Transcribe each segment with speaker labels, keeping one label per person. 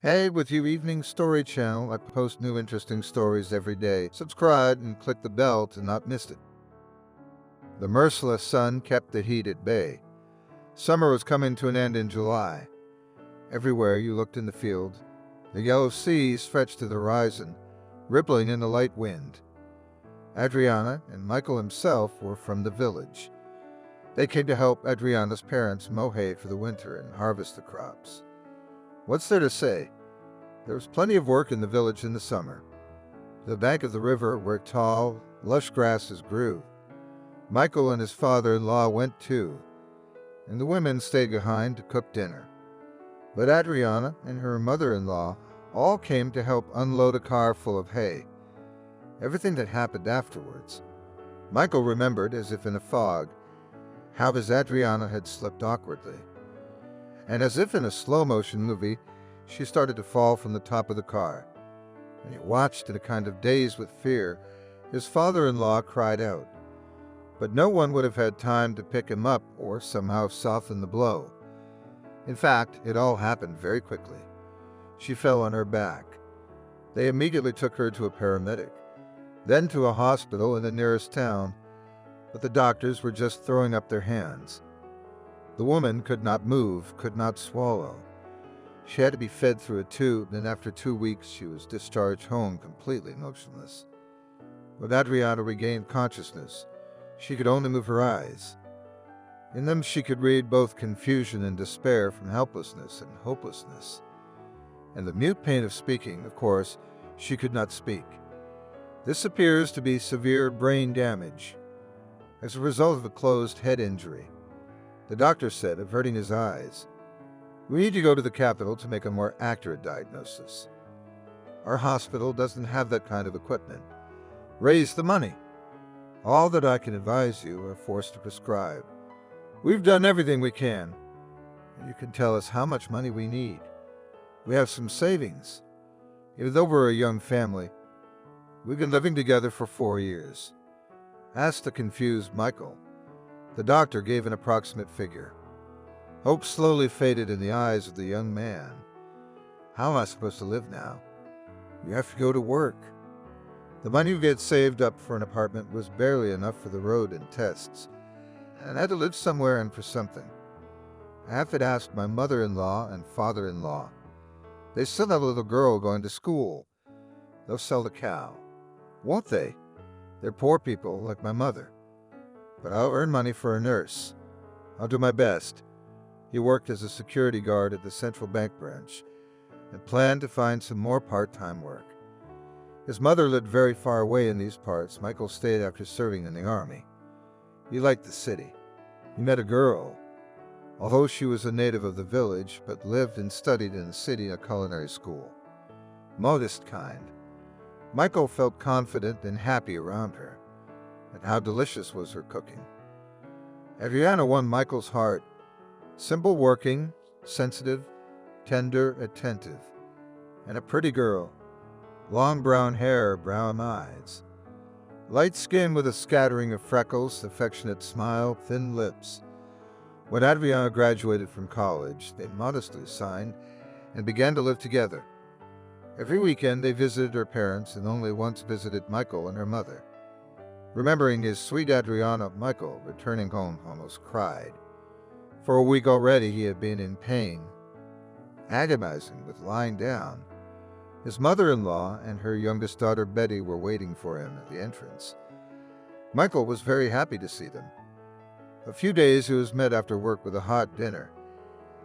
Speaker 1: Hey, with your evening story channel, I post new interesting stories every day. Subscribe and click the bell to not miss it. The merciless sun kept the heat at bay. Summer was coming to an end in July. Everywhere you looked in the field, the yellow sea stretched to the horizon, rippling in the light wind. Adriana and Michael himself were from the village. They came to help Adriana's parents mow hay for the winter and harvest the crops. What's there to say? There was plenty of work in the village in the summer. The bank of the river where tall, lush grasses grew. Michael and his father-in-law went too, and the women stayed behind to cook dinner. But Adriana and her mother-in-law all came to help unload a car full of hay. Everything that happened afterwards, Michael remembered as if in a fog, how his Adriana had slipped awkwardly. And as if in a slow-motion movie, she started to fall from the top of the car. When he watched in a kind of daze with fear, his father-in-law cried out. But no one would have had time to pick him up or somehow soften the blow. In fact, it all happened very quickly. She fell on her back. They immediately took her to a paramedic, then to a hospital in the nearest town, but the doctors were just throwing up their hands. The woman could not move, could not swallow. She had to be fed through a tube, and after 2 weeks she was discharged home completely motionless. When Adriana regained consciousness, she could only move her eyes. In them she could read both confusion and despair from helplessness and hopelessness. And the mute pain of speaking, of course, she could not speak. This appears to be severe brain damage, as a result of a closed head injury. The doctor said, averting his eyes, "We need to go to the capital to make a more accurate diagnosis. Our hospital doesn't have that kind of equipment. Raise the money. All that I can advise you are forced to prescribe. We've done everything we can. You can tell us how much money we need. We have some savings. Even though we're a young family, we've been living together for 4 years." Asked the confused Michael. The doctor gave an approximate figure. Hope slowly faded in the eyes of the young man. "How am I supposed to live now? You have to go to work." The money we had saved up for an apartment was barely enough for the road and tests, and I had to live somewhere and for something. I have to ask my mother-in-law and father-in-law. They still have a little girl going to school. They'll sell the cow. Won't they? They're poor people like my mother. But I'll earn money for a nurse. I'll do my best. He worked as a security guard at the central bank branch and planned to find some more part-time work. His mother lived very far away in these parts. Michael stayed after serving in the army. He liked the city. He met a girl, although she was a native of the village, but lived and studied in the city at a culinary school. Modest kind. Michael felt confident and happy around her, and how delicious was her cooking. Adriana won Michael's heart. Simple working, sensitive, tender, attentive, and a pretty girl. Long brown hair, brown eyes. Light skin with a scattering of freckles, affectionate smile, thin lips. When Adriana graduated from college, they modestly signed and began to live together. Every weekend they visited her parents and only once visited Michael and her mother. Remembering his sweet Adriana, Michael, returning home, almost cried. For a week already he had been in pain, agonizing with lying down. His mother-in-law and her youngest daughter Betty were waiting for him at the entrance. Michael was very happy to see them. A few days he was met after work with a hot dinner,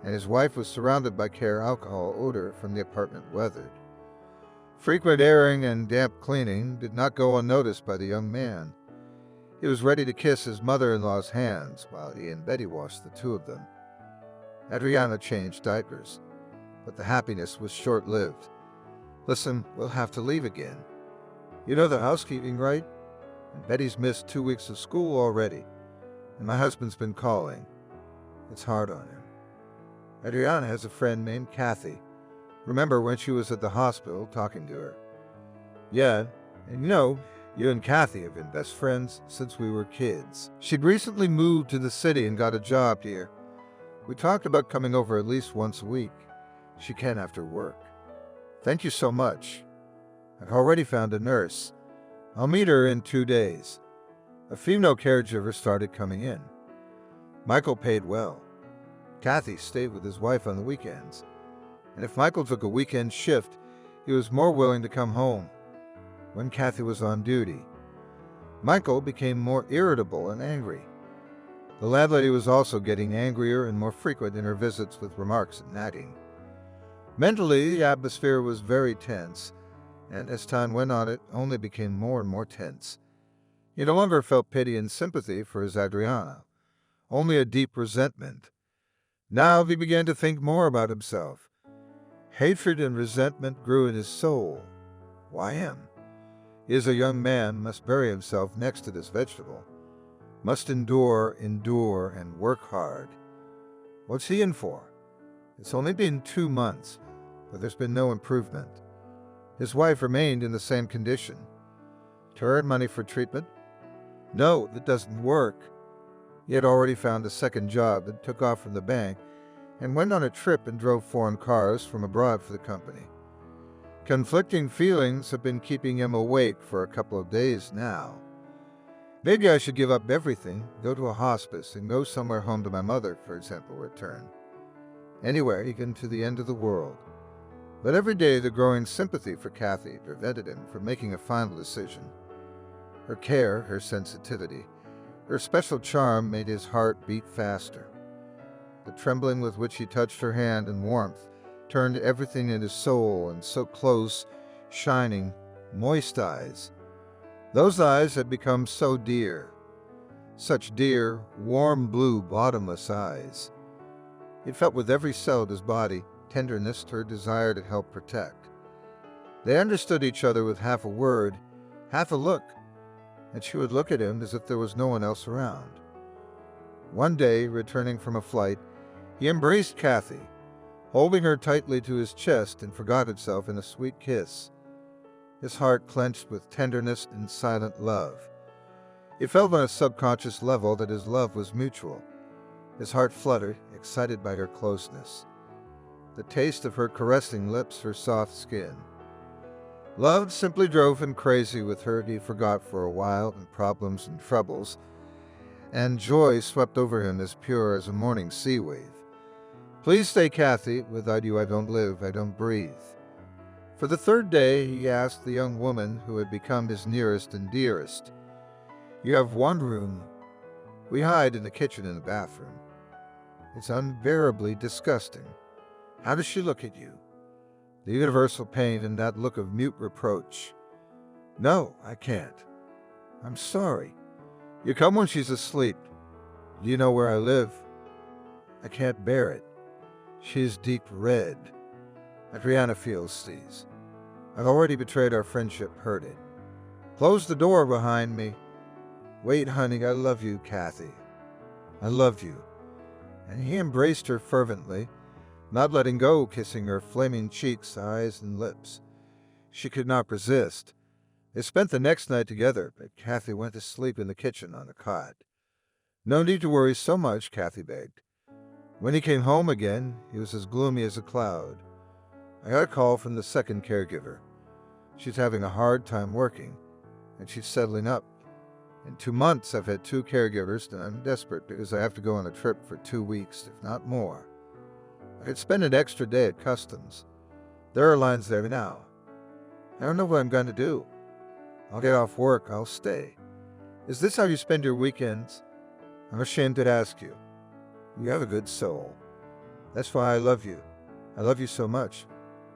Speaker 1: and his wife was surrounded by care alcohol odor from the apartment weathered. Frequent airing and damp cleaning did not go unnoticed by the young man. He was ready to kiss his mother-in-law's hands while he and Betty washed the two of them. Adriana changed diapers, but the happiness was short-lived. "Listen, we'll have to leave again. You know the housekeeping, right? And Betty's missed 2 weeks of school already, and my husband's been calling. It's hard on him." Adriana has a friend named Kathy. Remember when she was at the hospital talking to her? "Yeah, and you and Kathy have been best friends since we were kids. She'd recently moved to the city and got a job here. We talked about coming over at least once a week. She can after work." Thank you so much. I've already found a nurse. I'll meet her in 2 days. A female caregiver started coming in. Michael paid well. Kathy stayed with his wife on the weekends. And if Michael took a weekend shift, he was more willing to come home when Kathy was on duty. Michael became more irritable and angry. The landlady was also getting angrier and more frequent in her visits with remarks and nagging. Mentally, the atmosphere was very tense, and as time went on, it only became more and more tense. He no longer felt pity and sympathy for his Adriana, only a deep resentment. Now he began to think more about himself. Hatred and resentment grew in his soul. Why him? He is a young man, must bury himself next to this vegetable. Must endure, and work hard. What's he in for? It's only been 2 months, but there's been no improvement. His wife remained in the same condition. To earn money for treatment? No, that doesn't work. He had already found a second job that took off from the bank and went on a trip and drove foreign cars from abroad for the company. Conflicting feelings have been keeping him awake for a couple of days now. Maybe I should give up everything, go to a hospice, and go somewhere home to my mother, for example, return. Anywhere, even to the end of the world. But every day the growing sympathy for Kathy prevented him from making a final decision. Her care, her sensitivity, her special charm made his heart beat faster. The trembling with which he touched her hand and warmth turned everything in his soul, and so close, shining, moist eyes. Those eyes had become so dear. Such dear, warm blue, bottomless eyes. He felt with every cell of his body tenderness, her desire to help protect. They understood each other with half a word, half a look, and she would look at him as if there was no one else around. One day, returning from a flight, he embraced Kathy, holding her tightly to his chest, and forgot himself in a sweet kiss. His heart clenched with tenderness and silent love. He felt on a subconscious level that his love was mutual. His heart fluttered, excited by her closeness. The taste of her caressing lips, her soft skin. Love simply drove him crazy with her. He forgot for a while in problems and troubles, and joy swept over him as pure as a morning sea wave. Please stay, Kathy. Without you I don't live, I don't breathe. For the 3rd day, he asked the young woman who had become his nearest and dearest. You have one room. We hide in the kitchen and the bathroom. It's unbearably disgusting. How does she look at you? The universal pain and that look of mute reproach. No, I can't. I'm sorry. You come when she's asleep. Do you know where I live? I can't bear it. She's deep red. Adriana feels these. I've already betrayed our friendship, hurt it. Close the door behind me. Wait, honey, I love you, Kathy. I love you. And he embraced her fervently, not letting go, kissing her flaming cheeks, eyes, and lips. She could not resist. They spent the next night together, but Kathy went to sleep in the kitchen on a cot. No need to worry so much, Kathy begged. When he came home again, he was as gloomy as a cloud. I got a call from the second caregiver. She's having a hard time working, and she's settling up. In 2 months, I've had 2 caregivers, and I'm desperate because I have to go on a trip for 2 weeks, if not more. I could spend an extra day at customs. There are lines there now. I don't know what I'm going to do. I'll get off work, I'll stay. Is this how you spend your weekends? I'm ashamed to ask you. You have a good soul. That's why I love you. I love you so much.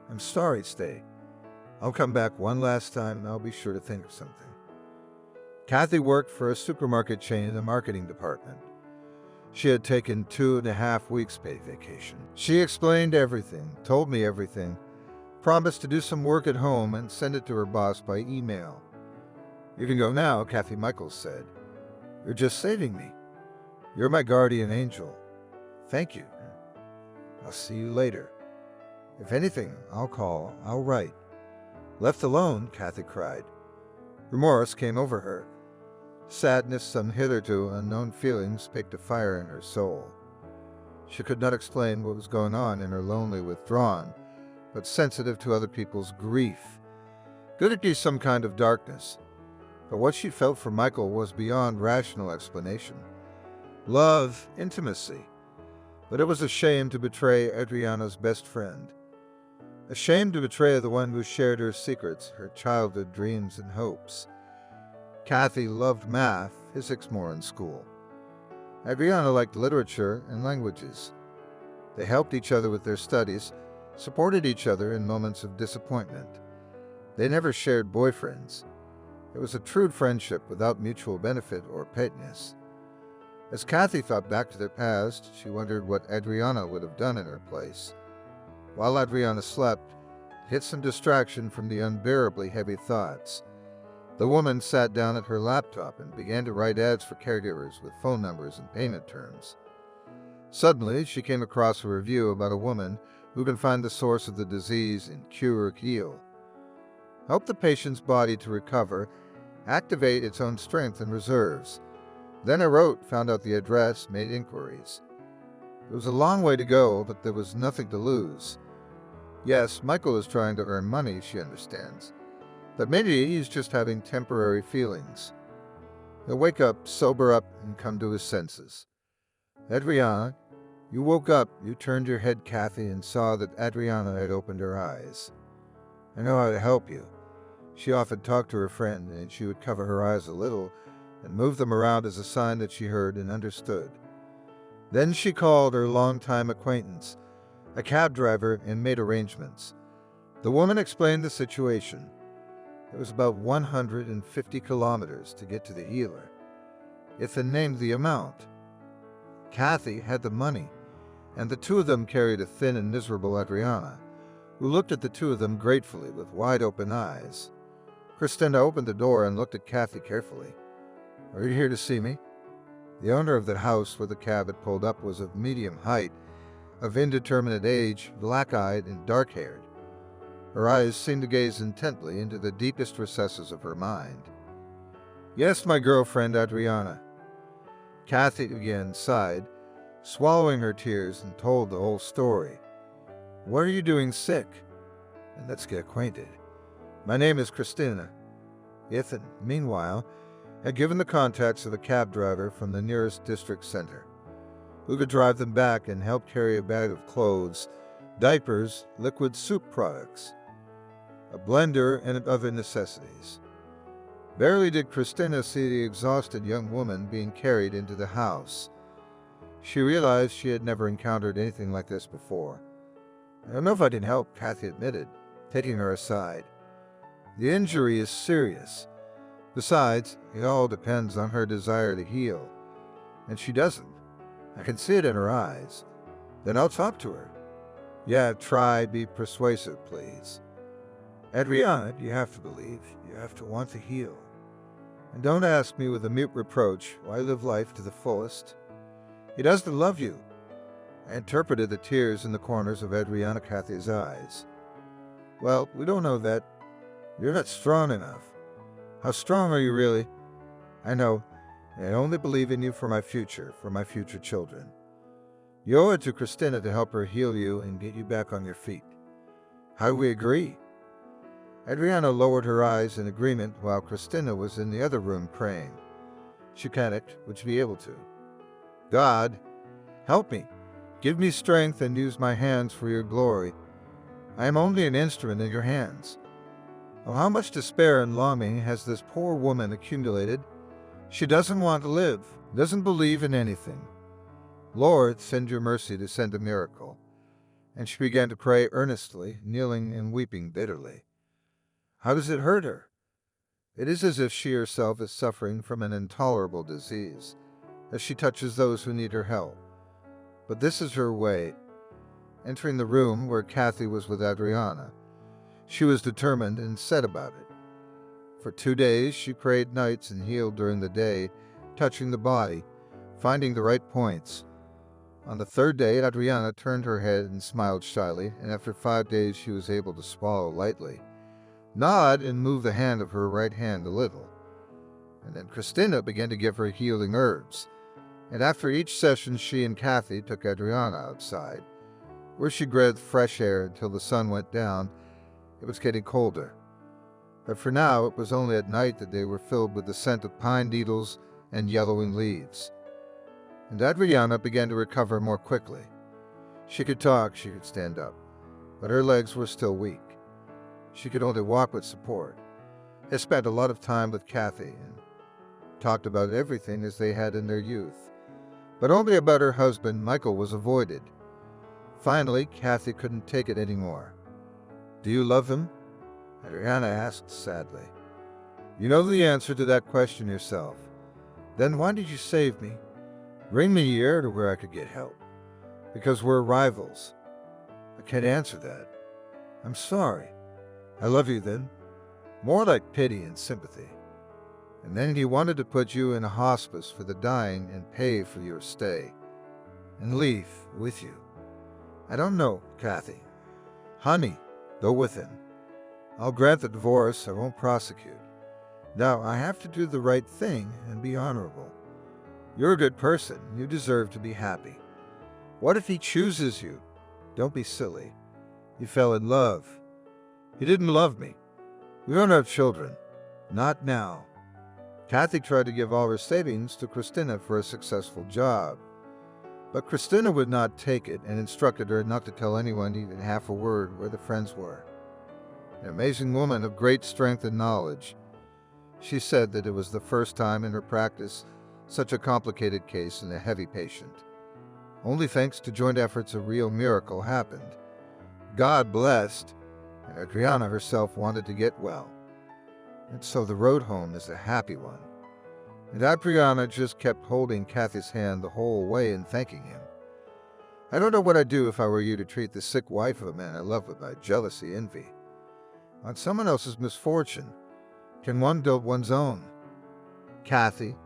Speaker 1: I'm sorry, stay. I'll come back one last time and I'll be sure to think of something. Kathy worked for a supermarket chain in the marketing department. She had taken 2.5 weeks paid vacation. She explained everything, told me everything, promised to do some work at home and send it to her boss by email. You can go now, Kathy Michaels said. You're just saving me. You're my guardian angel. Thank you. I'll see you later. If anything, I'll call, I'll write. Left alone, Kathy cried. Remorse came over her. Sadness, some hitherto unknown feelings picked a fire in her soul. She could not explain what was going on in her lonely, withdrawn, but sensitive to other people's grief. Could it be some kind of darkness? But what she felt for Michael was beyond rational explanation. Love, intimacy. But it was a shame to betray Adriana's best friend. A shame to betray the one who shared her secrets, her childhood dreams and hopes. Kathy loved math, physics more in school. Adriana liked literature and languages. They helped each other with their studies, supported each other in moments of disappointment. They never shared boyfriends. It was a true friendship without mutual benefit or petness. As Kathy thought back to their past, she wondered what Adriana would have done in her place. While Adriana slept, it hit some distraction from the unbearably heavy thoughts. The woman sat down at her laptop and began to write ads for caregivers with phone numbers and payment terms. Suddenly, she came across a review about a woman who can find the source of the disease and cure or heal. Help the patient's body to recover, activate its own strength and reserves. Then I wrote, found out the address, made inquiries. It was a long way to go, but there was nothing to lose. Yes, Michael is trying to earn money, she understands. But maybe he's just having temporary feelings. He'll wake up, sober up, and come to his senses. Adriana, you woke up, you turned your head, Kathy, and saw that Adriana had opened her eyes. I know how to help you. She often talked to her friend, and she would cover her eyes a little and move them around as a sign that she heard and understood. Then she called her longtime acquaintance, a cab driver, and made arrangements. The woman explained the situation. It was about 150 kilometers to get to the healer. Ethan named the amount. Kathy had the money, and the two of them carried a thin and miserable Adriana, who looked at the two of them gratefully with wide-open eyes. Christina opened the door and looked at Kathy carefully. Are you here to see me? The owner of the house where the cab had pulled up was of medium height, of indeterminate age, black-eyed and dark-haired. Her eyes seemed to gaze intently into the deepest recesses of her mind. Yes, my girlfriend Adriana. Kathy again sighed, swallowing her tears, and told the whole story. What are you doing sick? And let's get acquainted. My name is Christina. Ethan, meanwhile, had given the contacts of a cab driver from the nearest district center, who could drive them back and help carry a bag of clothes, diapers, liquid soup products, a blender, and other necessities. Barely did Christina see the exhausted young woman being carried into the house. She realized she had never encountered anything like this before. I don't know if I can help, Kathy admitted, taking her aside. The injury is serious. Besides, it all depends on her desire to heal. And she doesn't. I can see it in her eyes. Then I'll talk to her. Yeah, try, be persuasive, please. Adriana, you have to believe. You have to want to heal. And don't ask me with a mute reproach why live life to the fullest. He doesn't love you. I interpreted the tears in the corners of Adriana Kathy's eyes. Well, we don't know that. You're not strong enough. How strong are you really? I know. I only believe in you for my future children. You owe it to Christina to help her heal you and get you back on your feet. How do we agree? Adriana lowered her eyes in agreement while Christina was in the other room praying. She panicked. Would she be able to? God, help me. Give me strength and use my hands for your glory. I am only an instrument in your hands. Oh, how much despair and longing has this poor woman accumulated? She doesn't want to live, doesn't believe in anything. Lord, send your mercy to send a miracle. And she began to pray earnestly, kneeling and weeping bitterly. How does it hurt her? It is as if she herself is suffering from an intolerable disease, as she touches those who need her help. But this is her way. Entering the room where Kathy was with Adriana, she was determined and set about it. For 2 days she prayed nights and healed during the day, touching the body, finding the right points. On the 3rd day, Adriana turned her head and smiled shyly, and after 5 days she was able to swallow lightly, nod, and move the hand of her right hand a little. And then Christina began to give her healing herbs, and after each session she and Kathy took Adriana outside. where she breathed fresh air until the sun went down. It was getting colder. But for now, it was only at night that they were filled with the scent of pine needles and yellowing leaves. And Adriana began to recover more quickly. She could talk, she could stand up, but her legs were still weak. She could only walk with support. They spent a lot of time with Kathy and talked about everything as they had in their youth. But only about her husband, Michael, was avoided. Finally, Kathy couldn't take it anymore. "Do you love him?" Adriana asked sadly. "You know the answer to that question yourself. Then why did you save me? Bring me here to where I could get help. Because we're rivals." "I can't answer that." "I'm sorry." "I love you then." "More like pity and sympathy." "And then he wanted to put you in a hospice for the dying and pay for your stay. And leave with you." "I don't know, Kathy." "Honey, go with him. I'll grant the divorce, I won't prosecute. Now, I have to do the right thing and be honorable. You're a good person. You deserve to be happy. What if he chooses you? Don't be silly. He fell in love. He didn't love me. We don't have children. Not now." Kathy tried to give all her savings to Christina for a successful job. But Christina would not take it and instructed her not to tell anyone even half a word where the friends were. An amazing woman of great strength and knowledge. She said that it was the first time in her practice such a complicated case in a heavy patient. Only thanks to joint efforts a real miracle happened. God blessed, and Adriana herself wanted to get well. And so the road home is a happy one. And Adriana just kept holding Kathy's hand the whole way and thanking him. "I don't know what I'd do if I were you to treat the sick wife of a man I love with my jealousy, envy. On someone else's misfortune, can one build one's own? Kathy,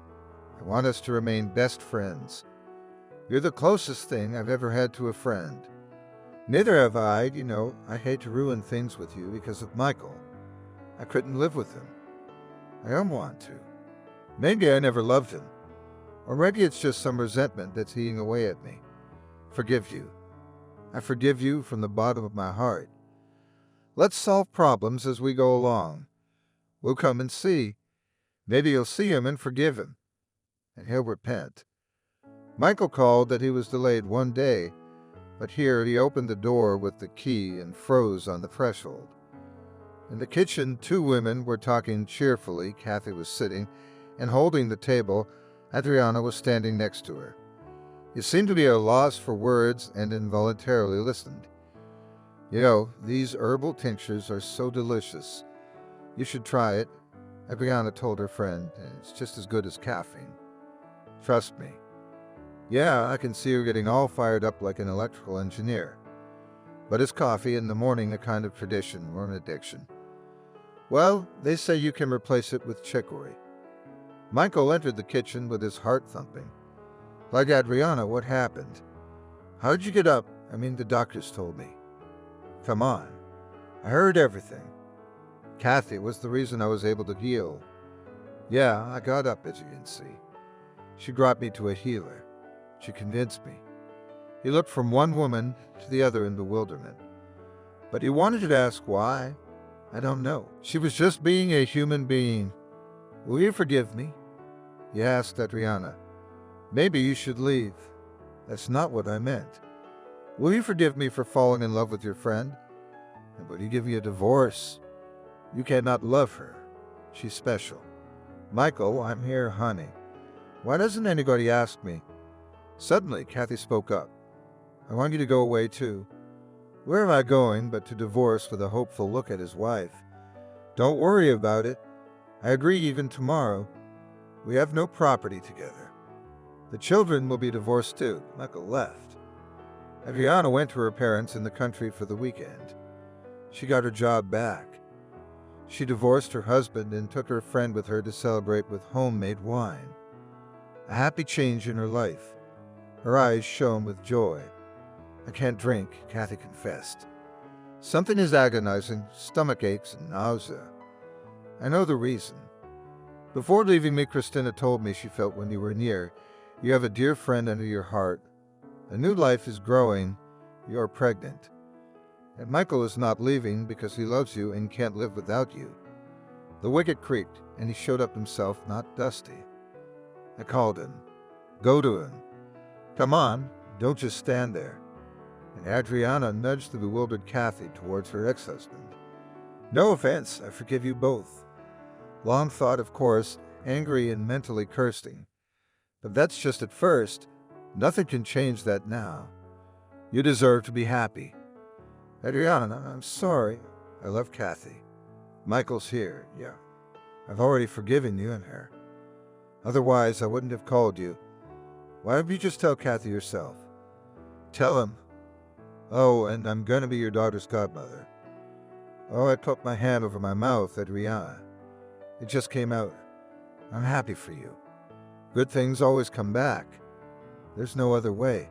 Speaker 1: I want us to remain best friends. You're the closest thing I've ever had to a friend. Neither have I, I hate to ruin things with you because of Michael. I couldn't live with him. I don't want to. Maybe I never loved him. Or maybe it's just some resentment that's eating away at me. Forgive you. I forgive you from the bottom of my heart. Let's solve problems as we go along. We'll come and see. Maybe you'll see him and forgive him. And he'll repent." Michael called that he was delayed one day, but here he opened the door with the key and froze on the threshold. In the kitchen, two women were talking cheerfully. Kathy was sitting and holding the table. Adriana was standing next to her. He seemed to be at a loss for words and involuntarily listened. "These herbal tinctures are so delicious. You should try it," Adriana told her friend, "and it's just as good as caffeine. Trust me." "Yeah, I can see her getting all fired up like an electrical engineer. But is coffee in the morning a kind of tradition or an addiction?" "Well, they say you can replace it with chicory." Michael entered the kitchen with his heart thumping. "Like Adriana, what happened? How did you get up? The doctors told me." "Come on. I heard everything. Kathy was the reason I was able to heal. Yeah, I got up, as you can see. She brought me to a healer. She convinced me." He looked from one woman to the other in bewilderment. "But he wanted to ask why? I don't know. She was just being a human being. Will you forgive me?" He asked Adriana. "Maybe you should leave." "That's not what I meant. Will you forgive me for falling in love with your friend? And will you give me a divorce? You cannot love her. She's special." "Michael, I'm here, honey. Why doesn't anybody ask me?" Suddenly, Kathy spoke up. "I want you to go away too." "Where am I going but to divorce?" with a hopeful look at his wife. "Don't worry about it. I agree even tomorrow. We have no property together. The children will be divorced too." Michael left. Adriana went to her parents in the country for the weekend. She got her job back. She divorced her husband and took her friend with her to celebrate with homemade wine. A happy change in her life. Her eyes shone with joy. "I can't drink," Kathy confessed. "Something is agonizing, stomach aches and nausea. I know the reason. Before leaving me, Christina told me she felt when you were near. You have a dear friend under your heart. A new life is growing. You're pregnant. And Michael is not leaving because he loves you and can't live without you. The wicket creaked, and he showed up himself, not Dusty. I called him. Go to him. Come on, don't just stand there. And Adriana nudged the bewildered Kathy towards her ex-husband. No offense, I forgive you both. Long thought, of course, angry and mentally cursing. But that's just at first. Nothing can change that now. You deserve to be happy. Adriana, I'm sorry. I love Kathy. Michael's here, yeah. I've already forgiven you and her. Otherwise, I wouldn't have called you. Why don't you just tell Kathy yourself? Tell him. Oh, and I'm going to be your daughter's godmother. Oh, I put my hand over my mouth, Adriana. It just came out. I'm happy for you. Good things always come back. There's no other way.